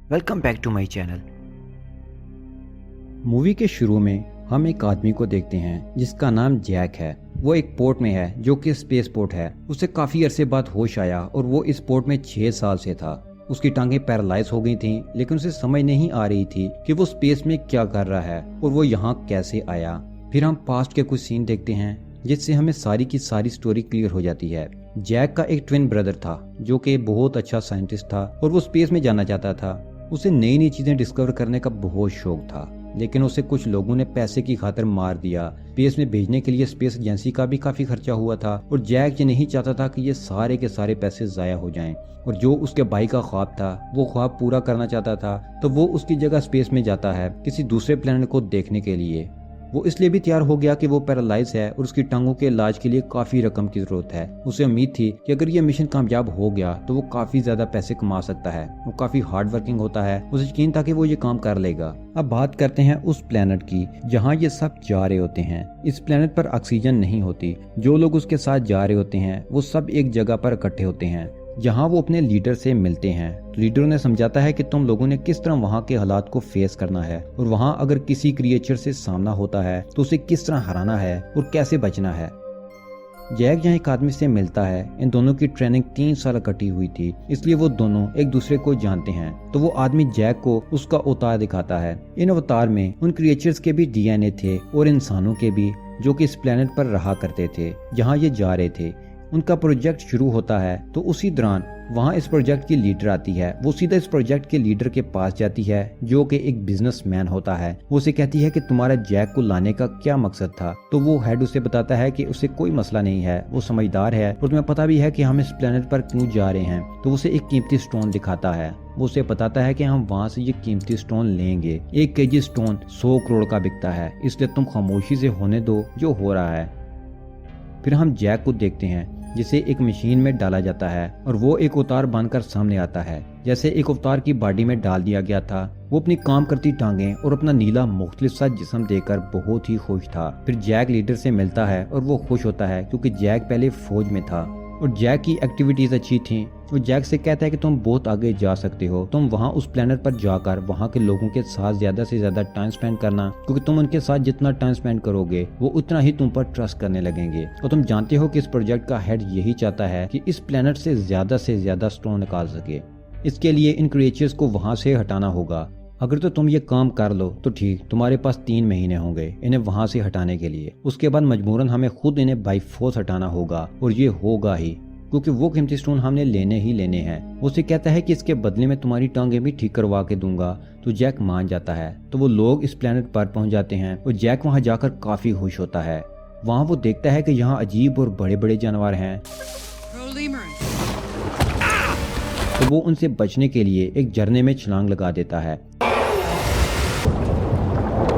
Welcome back to my channel. Movie के शुरू में हम एक आदमी को देखते हैं जिसका नाम जैक है। वो एक पोर्ट में है जो कि स्पेस पोर्ट है। उसे काफी अरसे बाद होश आया और वो इस पोर्ट में 6 साल से था। उसकी टांगें पैरालाइज हो गई थीं, लेकिन उसे समझ नहीं आ रही थी कि वो स्पेस में क्या कर रहा है और वो यहाँ कैसे आया। फिर हम पास्ट के कुछ सीन देखते हैं जिससे हमें सारी की सारी स्टोरी क्लियर हो जाती है। जैक का एक ट्विन ब्रदर था जो कि बहुत अच्छा साइंटिस्ट था और वो स्पेस में जाना चाहता था। उसे नई नई चीजें डिस्कवर करने का बहुत शौक था, लेकिन उसे कुछ लोगों ने पैसे की खातिर मार दिया। स्पेस में भेजने के लिए स्पेस एजेंसी का भी काफी खर्चा हुआ था और जैक ये नहीं चाहता था कि ये सारे के सारे पैसे जाया हो जाएं। और जो उसके भाई का ख्वाब था वो ख्वाब पूरा करना चाहता था, तो वो उसकी जगह स्पेस में जाता है किसी दूसरे प्लेनेट को देखने के लिए। वो इसलिए भी तैयार हो गया कि वो पैरालाइज है और उसकी टांगों के इलाज के लिए काफी रकम की जरूरत है। उसे उम्मीद थी कि अगर ये मिशन कामयाब हो गया तो वो काफी ज्यादा पैसे कमा सकता है। वो काफी हार्ड वर्किंग होता है, उसे यकीन था कि वो ये काम कर लेगा। अब बात करते हैं उस प्लेनेट की जहाँ ये सब जा रहे होते हैं। इस प्लेनेट पर ऑक्सीजन नहीं होती। जो लोग उसके साथ जा रहे होते हैं वो सब एक जगह पर इकट्ठे होते हैं जहाँ वो अपने लीडर से मिलते हैं। लीडर ने समझाता है कि तुम लोगों ने किस तरह वहाँ के हालात को फेस करना है और वहाँ अगर किसी क्रिएचर से सामना होता है तो उसे किस तरह हराना है और कैसे बचना है। जैक यहाँ एक आदमी से मिलता है। इन दोनों की ट्रेनिंग 3 साल कटी हुई थी, इसलिए वो दोनों एक दूसरे को जानते हैं। तो वो आदमी जैक को उसका अवतार दिखाता है। इन अवतार में उन क्रिएचर्स के भी डीएनए थे और इंसानों के भी, जो कि इस प्लेनेट पर रहा करते थे जहाँ ये जा रहे थे। उनका प्रोजेक्ट शुरू होता है तो उसी दौरान वहाँ इस प्रोजेक्ट की लीडर आती है। वो सीधा इस प्रोजेक्ट के लीडर के पास जाती है जो कि एक बिजनेसमैन होता है। वो उसे कहती है कि तुम्हारा जैक को लाने का क्या मकसद था। तो वो हेड उसे बताता है कि उसे कोई मसला नहीं है, वो समझदार है और तुम्हें पता भी है कि हम इस प्लेनेट पर क्यों जा रहे हैं। तो उसे एक कीमती स्टोन दिखाता है। वो उसे बताता है कि हम वहाँ से ये कीमती स्टोन लेंगे। 1 केजी स्टोन 100 करोड़ का बिकता है, इसलिए तुम खामोशी से होने दो जो हो रहा है। फिर हम जैक को देखते हैं जिसे एक मशीन में डाला जाता है और वो एक अवतार बनकर सामने आता है जैसे एक अवतार की बॉडी में डाल दिया गया था। वो अपनी काम करती टांगें और अपना नीला मुख्तलिफ सा जिस्म देखकर बहुत ही खुश था। फिर जैक लीडर से मिलता है और वो खुश होता है क्योंकि जैक पहले फौज में था और जैक की एक्टिविटीज अच्छी थी। वो जैक से कहता है कि तुम बहुत आगे जा सकते हो, तुम वहाँ उस प्लेनेट पर जाकर वहाँ के लोगों के साथ ज्यादा से ज्यादा टाइम स्पेंड करना, क्योंकि तुम उनके साथ जितना टाइम स्पेंड करोगे वो उतना ही तुम पर ट्रस्ट करने लगेंगे। और तुम जानते हो कि इस प्रोजेक्ट का हेड यही चाहता है कि इस प्लेनेट से ज्यादा स्टोन निकाल सके। इसके लिए इन क्रिएचर्स को वहाँ से हटाना होगा। अगर तो तुम ये काम कर लो तो ठीक, तुम्हारे पास 3 महीने होंगे इन्हें वहां से हटाने के लिए। उसके बाद मजबूरन हमें खुद इन्हें बाई फोर्स हटाना होगा और ये होगा ही, क्योंकि वो कीमती स्टोन हमने लेने ही लेने हैं। उसे कहता है कि इसके बदले में तुम्हारी टांगें भी ठीक करवा के दूंगा। तो जैक मान जाता है। तो वो लोग इस प्लेनेट पर पहुंच जाते हैं और जैक वहां जाकर काफी खुश होता है। वहां वो देखता है कि यहाँ अजीब और बड़े बड़े जानवर हैं। तो वो उनसे बचने के लिए एक झरने में छलांग लगा देता है।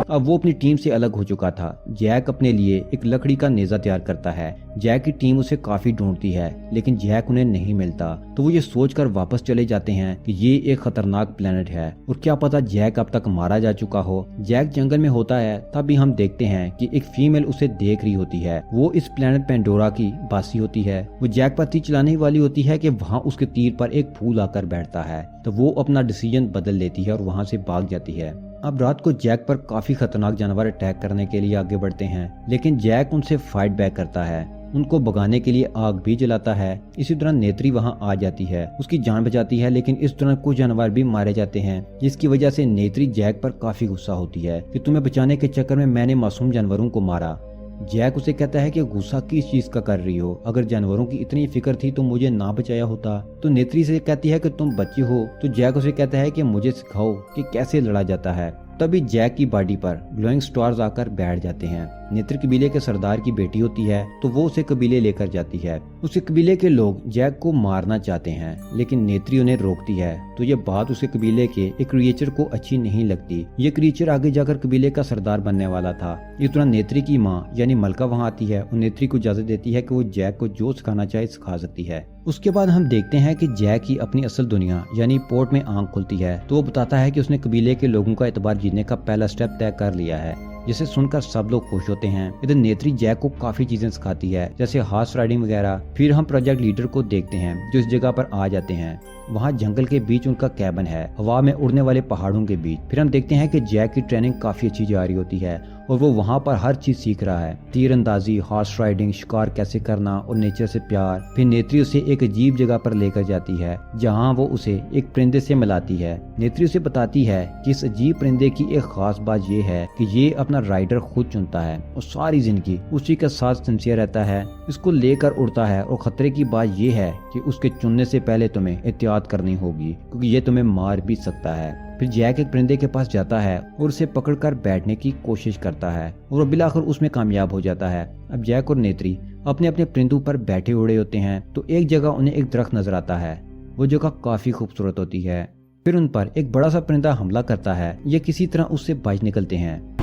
अब वो अपनी टीम से अलग हो चुका था। जैक अपने लिए एक लकड़ी का नेजा तैयार करता है। जैक की टीम उसे काफी ढूंढती है, लेकिन जैक उन्हें नहीं मिलता। तो वो ये सोचकर वापस चले जाते हैं कि ये एक खतरनाक प्लेनेट है और क्या पता जैक अब तक मारा जा चुका हो। जैक जंगल में होता है, तभी हम देखते हैं कि एक फीमेल उसे देख रही होती है। वो इस प्लेनेट पेंडोरा की बासी होती है। वो जैक पर तीर चलाने वाली होती है कि वहाँ उसके तीर पर एक फूल आकर बैठता है। तो वो अपना डिसीजन बदल लेती है और वहाँ से भाग जाती है। अब रात को जैक पर काफी खतरनाक जानवर अटैक करने के लिए आगे बढ़ते हैं, लेकिन जैक उनसे फाइट बैक करता है। उनको भगाने के लिए आग भी जलाता है। इसी दौरान नेत्री वहां आ जाती है, उसकी जान बचाती है, लेकिन इस दौरान कुछ जानवर भी मारे जाते हैं, जिसकी वजह से नेत्री जैक पर काफी गुस्सा होती है कि तुम्हें बचाने के चक्कर में मैंने मासूम जानवरों को मारा। जैक उसे कहता है कि गुस्सा किस चीज का कर रही हो, अगर जानवरों की इतनी फिक्र थी तो मुझे ना बचाया होता। तो नेत्री से कहती है कि तुम बच्ची हो। तो जैक उसे कहता है कि मुझे सिखाओ कि कैसे लड़ा जाता है। तभी जैक की बॉडी पर ग्लोइंग स्टार्स आकर बैठ जाते हैं। नेत्र कबीले के सरदार की बेटी होती है, तो वो उसे कबीले लेकर जाती है। उसे कबीले के लोग जैक को मारना चाहते हैं, लेकिन नेत्री उन्हें रोकती है। तो ये बात उसे कबीले के एक क्रिएचर को अच्छी नहीं लगती। ये क्रिएचर आगे जाकर कबीले का सरदार बनने वाला था। इस दौरान नेत्री की माँ यानी मलका वहाँ आती है और नेत्री को इजाजत देती है कि वो जैक को जो सिखाना चाहे सिखा सकती है। उसके बाद हम देखते हैं कि जैक की अपनी असल दुनिया यानी पोर्ट में आंख खुलती है। तो वो बताता है कि उसने कबीले के लोगों का एतबार जीतने का पहला स्टेप तय कर लिया है, जिसे सुनकर सब लोग खुश होते हैं। इधर नेत्री जैक को काफी चीजें सिखाती है, जैसे हॉर्स राइडिंग वगैरह। फिर हम प्रोजेक्ट लीडर को देखते हैं जो इस जगह पर आ जाते हैं। वहाँ जंगल के बीच उनका कैबन है, हवा में उड़ने वाले पहाड़ों के बीच। फिर हम देखते हैं कि जैक की ट्रेनिंग काफी अच्छी जा रही होती है और वो वहाँ पर हर चीज सीख रहा है, तीरंदाजी, हॉर्स राइडिंग, शिकार कैसे करना और नेचर से प्यार। फिर नेत्री उसे एक अजीब जगह पर लेकर जाती है जहाँ वो उसे एक परिंदे से मिलाती है। नेत्री उसे बताती है कि इस अजीब परिंदे की एक खास बात ये है कि ये अपना राइडर खुद चुनता है और सारी जिंदगी उसी के साथ सिंसियर रहता है, इसको लेकर उड़ता है। और खतरे की बात ये है कि उसके चुनने से पहले तुम्हें एहतियात करनी होगी क्योंकि ये तुम्हें मार भी सकता है। फिर जैक एक परिंदे के पास जाता है और उसे पकड़कर बैठने की कोशिश करता है और बिलाखिर उसमें कामयाब हो जाता है। अब जैक और नेत्री अपने अपने परिंदों पर बैठे उड़े होते हैं तो एक जगह उन्हें एक दरख्त नजर आता है। वो जगह काफी खूबसूरत होती है। फिर उन पर एक बड़ा सा परिंदा हमला करता है, ये किसी तरह उससे बच निकलते हैं।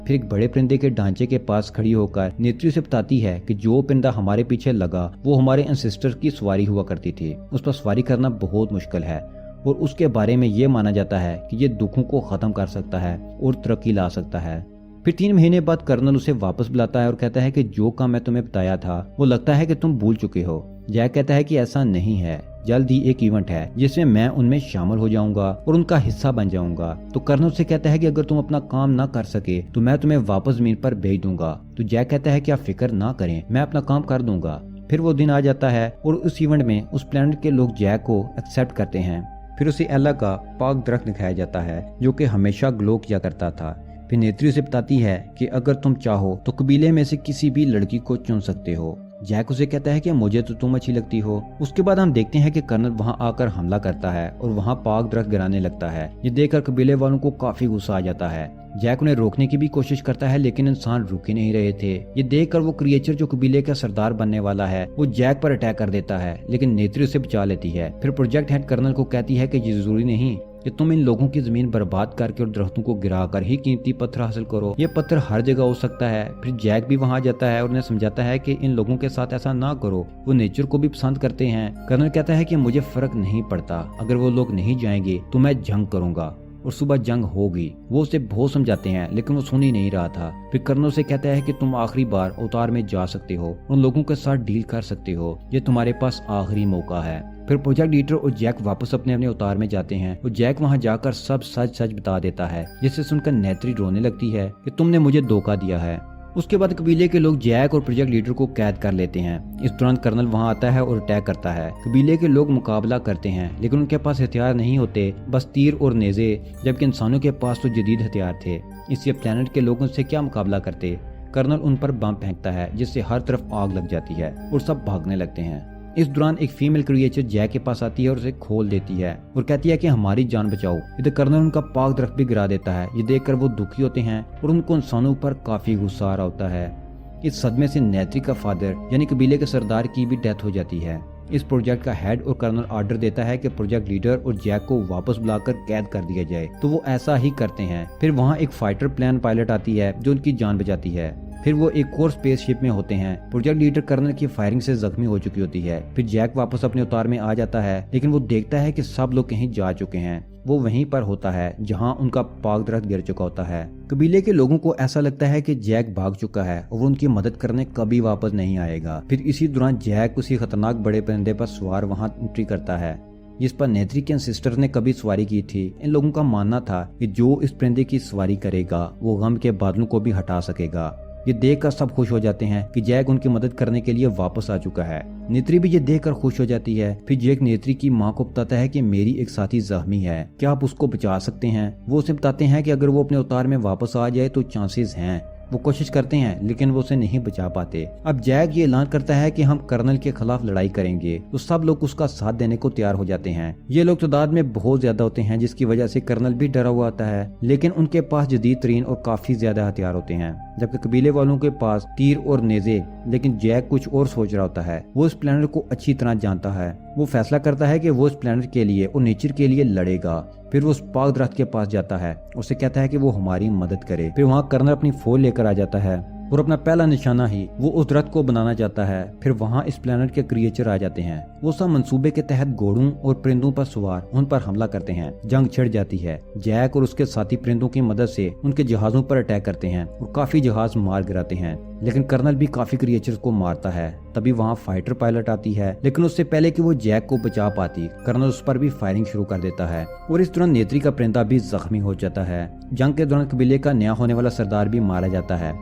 फिर एक बड़े परिंदे के ढांचे के पास खड़ी होकर नेत्री उसे बताती है कि जो परिंदा हमारे पीछे लगा वो हमारे एंसेस्टर की सवारी हुआ करती थी, उस पर सवारी करना बहुत मुश्किल है और उसके बारे में ये माना जाता है कि ये दुखों को खत्म कर सकता है और तरक्की ला सकता है। फिर 3 महीने बाद कर्नल उसे वापस बुलाता है और कहता है कि जो काम मैं तुम्हें बताया था वो लगता है कि तुम भूल चुके हो। जैक कहता है कि ऐसा नहीं है, जल्द ही एक इवेंट है जिसमें मैं उनमें शामिल हो जाऊंगा और उनका हिस्सा बन जाऊंगा। तो कर्नल से कहता है कि अगर तुम अपना काम ना कर सके तो मैं तुम्हें वापस जमीन पर भेज दूंगा। तो जैक कहता है कि आप फिक्र ना करें, मैं अपना काम कर दूंगा। फिर वो दिन आ जाता है और उस इवेंट में उस प्लेनेट के लोग जैक को एक्सेप्ट करते हैं। फिर उसे एला का पाक दरख्त दिखाया जाता है जो कि हमेशा ग्लो किया करता था। फिर नेत्री उसे बताती है कि अगर तुम चाहो तो कबीले में से किसी भी लड़की को चुन सकते हो। जैक उसे कहता है कि मुझे तो तुम अच्छी लगती हो। उसके बाद हम देखते हैं कि कर्नल वहां आकर हमला करता है और वहां पाक दरख्त गिराने लगता है। ये देखकर कबीले वालों को काफी गुस्सा आ जाता है। जैक उन्हें रोकने की भी कोशिश करता है लेकिन इंसान रुक ही नहीं रहे थे। ये देखकर वो क्रिएचर जो कबीले का सरदार बनने वाला है वो जैक पर अटैक कर देता है लेकिन नेत्री उसे बचा लेती है। फिर प्रोजेक्ट हेड कर्नल को कहती है कि ये जरूरी नहीं कि तुम इन लोगों की जमीन बर्बाद करके और दरख्तों को गिरा कर ही कीमती पत्थर हासिल करो, ये पत्थर हर जगह हो सकता है। फिर जैक भी वहां जाता है और उन्हें समझाता है कि इन लोगों के साथ ऐसा ना करो, वो नेचर को भी पसंद करते हैं। कर्नल कहता है कि मुझे फर्क नहीं पड़ता, अगर वो लोग नहीं जाएंगे तो मैं जंग करूंगा और सुबह जंग होगी। वो उसे बहुत समझाते हैं लेकिन वो सुन ही नहीं रहा था। फिर कर्नल से कहता है कि तुम आखिरी बार अवतार में जा सकते हो, उन लोगों के साथ डील कर सकते हो, ये तुम्हारे पास आखिरी मौका है। फिर प्रोजेक्ट लीडर और जैक वापस अपने अपने अवतार में जाते हैं और जैक वहां जाकर सब सच सच बता देता है, जिससे सुनकर नेत्री रोने लगती है कि तुमने मुझे धोखा दिया है। उसके बाद कबीले के लोग जैक और प्रोजेक्ट लीडर को कैद कर लेते हैं। इस दौरान कर्नल वहां आता है और अटैक करता है। कबीले के लोग मुकाबला करते हैं लेकिन उनके पास हथियार नहीं होते, बस तीर और नेज़े, जबकि इंसानों के पास तो जदीद हथियार थे। इससे प्लेनेट के लोगों से क्या मुकाबला करते। कर्नल उन पर बम फेंकता है जिससे हर तरफ आग लग जाती है और सब भागने लगते हैं। इस दौरान एक फीमेल क्रिएचर जैक के पास आती है और उसे खोल देती है और कहती है कि हमारी जान बचाओ। इधर कर्नल उनका पाक दरख्त भी गिरा देता है। ये देखकर वो दुखी होते हैं और उनको इंसानों पर काफी गुस्सा आ रहा होता है। इस सदमे से नेत्री का फादर यानी कबीले के सरदार की भी डेथ हो जाती है। इस प्रोजेक्ट का हेड और कर्नल ऑर्डर देता है कि प्रोजेक्ट लीडर और जैक को वापस बुलाकर कैद कर दिया जाए, तो वो ऐसा ही करते हैं। फिर वहाँ एक फाइटर प्लेन पायलट आती है जो उनकी जान बचाती है। फिर वो एक और स्पेसशिप में होते हैं। प्रोजेक्ट लीडर कर्नल की फायरिंग से जख्मी हो चुकी होती है। फिर जैक वापस अपने अवतार में आ जाता है लेकिन वो देखता है कि सब लोग कहीं जा चुके हैं। वो वहीं पर होता है जहां उनका पाक दरख्त गिर चुका होता है। कबीले के लोगों को ऐसा लगता है कि जैक भाग चुका है और वो उनकी मदद करने कभी वापस नहीं आएगा। फिर इसी दौरान जैक उसी खतरनाक बड़े परिंदे पर सवार वहां एंट्री करता है जिस पर नेत्री के सिस्टर ने कभी सवारी की थी। इन लोगों का मानना था कि जो इस परिंदे की सवारी करेगा वो गम के बादलों को भी हटा सकेगा। ये देखकर सब खुश हो जाते हैं कि जैक उनकी मदद करने के लिए वापस आ चुका है। नेत्री भी ये देखकर खुश हो जाती है। फिर जैक नेत्री की माँ को बताता है कि मेरी एक साथी जख्मी है, क्या आप उसको बचा सकते हैं। वो उसे बताते हैं कि अगर वो अपने अवतार में वापस आ जाए तो चांसेस हैं। वो कोशिश करते हैं लेकिन वो उसे नहीं बचा पाते। अब जैक ये ऐलान करता है कि हम कर्नल के खिलाफ लड़ाई करेंगे, तो सब लोग उसका साथ देने को तैयार हो जाते हैं। ये लोग तादाद में बहुत ज्यादा होते हैं जिसकी वजह से कर्नल भी डरा हुआ आता है, लेकिन उनके पास जदीद तरीन और काफी ज्यादा हथियार होते हैं, जबकि कबीले वालों के पास तीर और नेज़े। लेकिन जैक कुछ और सोच रहा होता है। वो इस प्लेनेट को अच्छी तरह जानता है। वो फैसला करता है कि वो इस प्लेनेट के लिए और नेचर के लिए लड़ेगा। फिर वो उस पाक दरख्त के पास जाता है, उसे कहता है कि वो हमारी मदद करे। फिर वहाँ कर्नल अपनी फौज लेकर आ जाता है और अपना पहला निशाना ही वो उस दरख्त को बनाना चाहता है। फिर वहाँ इस प्लेनेट के क्रिएचर आ जाते हैं। वो सब मंसूबे के तहत घोड़ों और परिंदों पर सवार उन पर हमला करते हैं। जंग छिड़ जाती है। जैक और उसके साथी परिंदों की मदद से उनके जहाजों पर अटैक करते हैं और काफी जहाज मार गिराते हैं। लेकिन कर्नल भी काफी क्रिएचर्स को मारता है। तभी वहाँ फाइटर पायलट आती है, लेकिन उससे पहले कि वो जैक को बचा पाती, कर्नल उस पर भी फायरिंग शुरू कर देता है और इस दौरान नेत्री का परिंदा भी जख्मी हो जाता है। जंग के दौरान कबीले का नया होने वाला सरदार भी मारा जाता है।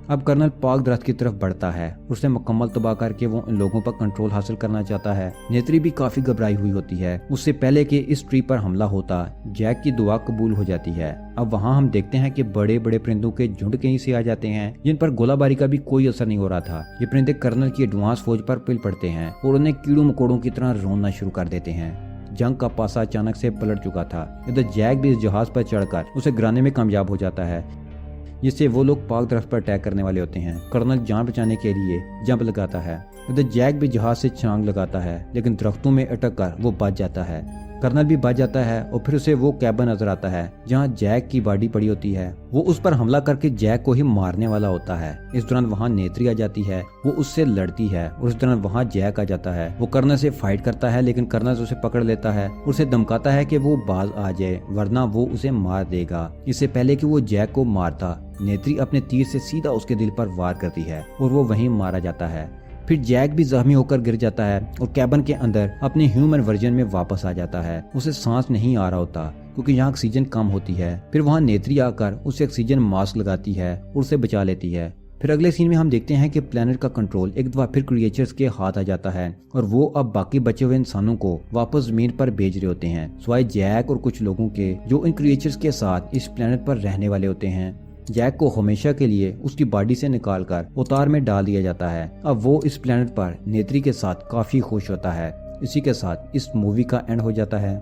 अब कर्नल पाक दरख्त की तरफ बढ़ता है। उसे मुकम्मल तबाह करके वो इन लोगों पर कंट्रोल हासिल करना चाहता है। नेत्री भी काफी घबराई हुई होती है। उससे पहले कि इस ट्री पर हमला होता, जैक की दुआ कबूल हो जाती है। अब वहाँ हम देखते हैं कि बड़े बड़े परिंदों के झुंड कहीं से आ जाते हैं, जिन पर गोलाबारी का भी कोई असर नहीं हो रहा था। ये परिंदे कर्नल की एडवांस फौज पर पिल पड़ते हैं और उन्हें कीड़ों मकोड़ों की तरह रोना शुरू कर देते हैं। जंग का पासा अचानक से पलट चुका था। इधर जैक भी इस जहाज पर चढ़कर उसे गिराने में कामयाब हो जाता है, जिससे वो लोग पाक दरख्त पर अटैक करने वाले होते हैं। कर्नल जान बचाने के लिए जंप लगाता है। इधर जैक भी जहाज से छलांग लगाता है, लेकिन दरख्तों में अटक कर वो बच जाता है। कर्नल भी बच जाता है और फिर उसे वो कैबिन नजर आता है जहाँ जैक की बॉडी पड़ी होती है। वो उस पर हमला करके जैक को ही मारने वाला होता है। इस दौरान वहाँ नेत्री आ जाती है। वो उससे लड़ती है और इस दौरान वहाँ जैक आ जाता है। वो कर्नल से फाइट करता है, लेकिन कर्नल उसे पकड़ लेता है, उसे धमकाता है कि वो बाज आ जाए वरना वो उसे मार देगा। इससे पहले कि वो जैक को मारता, नेत्री अपने तीर से सीधा उसके दिल पर वार करती है और वो वहीं मारा जाता है। फिर जैक भी जख्मी होकर गिर जाता है और कैबिन के अंदर अपने ह्यूमन वर्जन में वापस आ जाता है। उसे सांस नहीं आ रहा होता क्योंकि यहाँ ऑक्सीजन कम होती है। फिर वहाँ नेत्री आकर उसे ऑक्सीजन मास्क लगाती है और उसे बचा लेती है। फिर अगले सीन में हम देखते हैं कि प्लेनेट का कंट्रोल एक दफा फिर क्रिएचर्स के हाथ आ जाता है और वो अब बाकी बचे हुए इंसानों को वापस जमीन पर भेज रहे होते हैं, सिवाय जैक और कुछ लोगों के जो इन क्रिएचर्स के साथ इस प्लेनेट पर रहने वाले होते हैं। जैक को हमेशा के लिए उसकी बॉडी से निकालकर उतार में डाल दिया जाता है। अब वो इस प्लेनेट पर नेत्री के साथ काफी खुश होता है। इसी के साथ इस मूवी का एंड हो जाता है।